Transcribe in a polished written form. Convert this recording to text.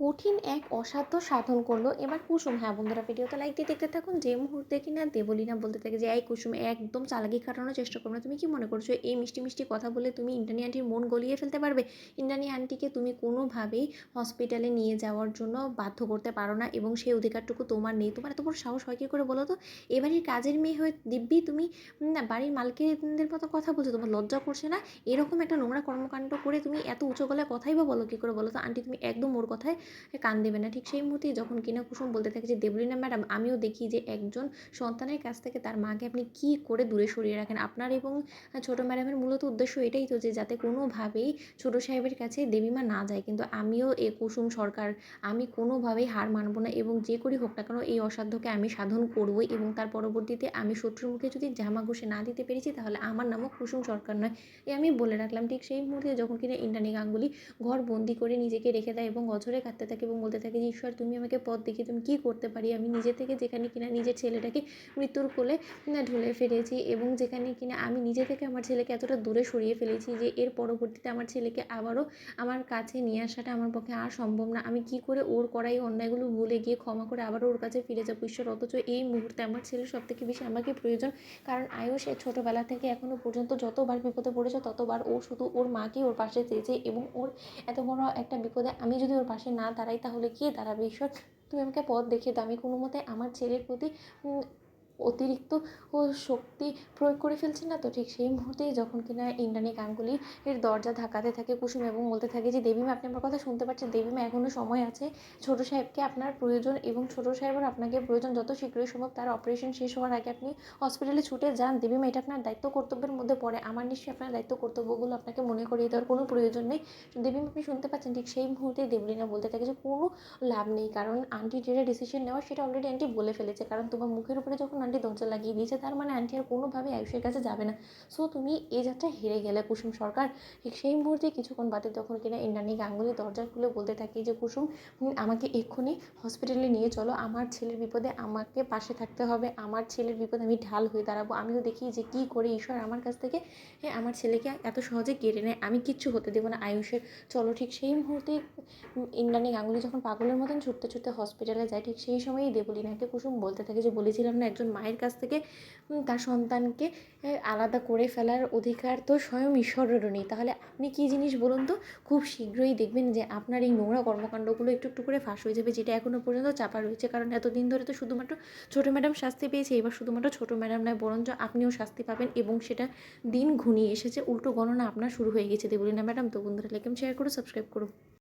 কঠিন এক অসাধ্য সাধন করলো এবার কুসুম। হ্যাঁ বন্ধুরা, ভিডিওতে লাইক দিয়ে দেখতে থাকুন। যে মুহূর্তে কিনা দেবলীনা বলতে থাকে যে এই কুসুম একদম চালাকি খাটানোর চেষ্টা করো না, তুমি কি মনে করছো এই মিষ্টি মিষ্টি কথা বলে তুমি ইন্দ্রাণী আন্টির মন গলিয়ে ফেলতে পারবে? ইন্দ্রাণী আন্টিকে তুমি কোনোভাবেই হসপিটালে নিয়ে যাওয়ার জন্য বাধ্য করতে পারো না এবং সেই অধিকারটুকু তোমার নেই। তোমার এত বড় সাহস হয় কী করে বলো তো? এবারের কাজের মেয়ে হয়ে দিব্যি তুমি না বাড়ির মালকিনদের মতো কথা বলছো, তোমার লজ্জা করছে না? এরকম একটা নোংরা কর্মকাণ্ড করে তুমি এত উঁচু গলায় কথাই বা বলো কী করে বলো তো? আন্টি তুমি একদম ওর কথায় কান দেবে না। ঠিক সেই মুহূর্তেই যখন কিনা কুসুম বলতে থাকে যে দেবলীনা ম্যাডাম, আমিও দেখি যে একজন সন্তানের কাছ থেকে তার মাকে আপনি কী করে দূরে সরিয়ে রাখেন। আপনার এবং ছোটো ম্যাডামের মূলত উদ্দেশ্য এটাই তো, যে যাতে কোনোভাবেই ছোটো সাহেবের কাছে দেবীমা না যায়। কিন্তু আমিও এ কুসুম সরকার, আমি কোনোভাবেই হার মানব না এবং যে করেই হোক না কেন এই অসাধ্যকে আমি সাধন করবই এবং তার পরবর্তীতে আমি শত্রুর মুখে যদি জামা ঘষে না দিতে পেরেছি তাহলে আমার নামও কুসুম সরকার নয়। এ আমি বলে রাখলাম। ঠিক সেই মুহূর্তে যখন কিনা ইন্দ্রাণী গাঙ্গুলি ঘর বন্দি করে নিজেকে রেখে দেয় এবং অঝরে কাঁদতে থাকে এবং বলতে থাকে যে ঈশ্বর তুমি আমাকে পথ দেখিয়ে তুমি কী করতে পারি। আমি নিজে থেকে যেখানে কিনা নিজের ছেলেটাকে মৃত্যুর কোলে ঢুলে ফেলেছি এবং যেখানে কিনা আমি নিজে থেকে আমার ছেলেকে এতটা দূরে সরিয়ে ফেলেছি যে এর পরবর্তীতে আমার ছেলেকে আবারও আমার কাছে নিয়ে আসাটা আমার পক্ষে আর সম্ভব না। আমি কি করে ওর করা এই অন্যায়গুলো ভুলে গিয়ে ক্ষমা করে আবারও ওর কাছে ফিরে যাবো ঈশ্বর? অথচ এই মুহূর্তে আমার ছেলের সবথেকে বেশি আমাকে প্রয়োজন। কারণ আয়ুষ ছোটোবেলা থেকে এখনও পর্যন্ত যতবার বিপদে পড়েছে ততবার ও শুধু ওর মাকে ওর পাশে চেয়েছে এবং ওর এত বড় একটা বিপদে আমি যদি ওর পাশে না দাঁড়াই তাহলে কে দাঁড়াবে? ঈশ্বর তুমি আমাকে পথ দেখিয়ে দাও। আমি কোনো মতে আমার ছেলের প্রতি অতিরিক্ত শক্তি প্রয়োগ করে ফেলছি না তো? ঠিক সেই মুহূর্তেই যখন কিনা ইন্দ্রাণী গাঙ্গুলি এর দরজা ধাক্কাতে থাকে কুসুম এবং বলতে থাকে যে দেবীমা, আপনি আমার কথা শুনতে পাচ্ছেন? দেবীমা, এখনও সময় আছে। ছোটো সাহেবকে আপনার প্রয়োজন এবং ছোটো সাহেবের আপনাকে প্রয়োজন। যত শীঘ্রই সম্ভব তার অপারেশন শেষ হওয়ার আগে আপনি হসপিটালে ছুটে যান। দেবীমা, এটা আপনার দায়িত্ব কর্তব্যের মধ্যে পড়ে। আমার নিশ্চয়ই আপনার দায়িত্ব কর্তব্যগুলো আপনাকে মনে করিয়ে দেওয়ার কোনো প্রয়োজন নেই। দেবীমা, আপনি শুনতে পাচ্ছেন? ঠিক সেই মুহূর্তেই দেবলীনা বলতে থাকে যে কোনো লাভ নেই, কারণ আন্টি যেটা ডিসিশন নেওয়া সেটা অলরেডি আন্টি বলে ফেলেছে। কারণ তোমার মুখের উপরে যখন আন্টি দরজা লাগিয়ে দিয়েছে তার মানে আন্টি আর কোনোভাবে আয়ুষের কাছে যাবে না। সো তুমি এই যাত্রায় হেরে গেলে কুসুম সরকার। ঠিক সেই মুহূর্তে কিছুক্ষণ বাদে তখন কিনা ইন্দ্রাণী গাঙ্গুলি দরজা খুলে বলতে থাকে যে কুসুম, আমাকে এক্ষুনি হসপিটালে নিয়ে চলো। আমার ছেলের বিপদে আমাকে পাশে থাকতে হবে। আমার ছেলের বিপদে আমি ঢাল হয়ে দাঁড়াবো। আমিও দেখি যে কী করে ঈশ্বর আমার কাছ থেকে আমার ছেলেকে এত সহজে কেড়ে নেয়। আমি কিচ্ছু হতে দেবো না আয়ুষের। চলো। ঠিক সেই মুহূর্তে ইন্দ্রাণী গাঙ্গুলি যখন পাগলের মতন ছুটতে ছুটতে হসপিটালে যায় ঠিক সেই সময়ই দেবলীনাকে কুসুম বলতে থাকে যে বলেছিলাম না, একজন মায়ের কাছ থেকে তার সন্তানকে আলাদা করে ফেলার অধিকার তো স্বয়ং ঈশ্বরেরও নেই। তাহলে আপনি কী জিনিস বলুন তো? খুব শীঘ্রই দেখবেন যে আপনার এই নোংরা কর্মকাণ্ডগুলো একটু একটু করে ফাঁস হয়ে যাবে, যেটা এখনও পর্যন্ত চাপা রয়েছে। কারণ এতদিন ধরে তো শুধুমাত্র ছোটো ম্যাডাম শাস্তি পেয়েছে, এবার শুধুমাত্র ছোটো ম্যাডাম নয় বরঞ্চ আপনিও শাস্তি পাবেন এবং সেটা দিন ঘনিয়ে এসেছে। উল্টো গণনা আপনার শুরু হয়ে গেছে দেবলীনা ম্যাডাম। তো বন্ধুরা, লাইক শেয়ার করো, সাবস্ক্রাইব করো।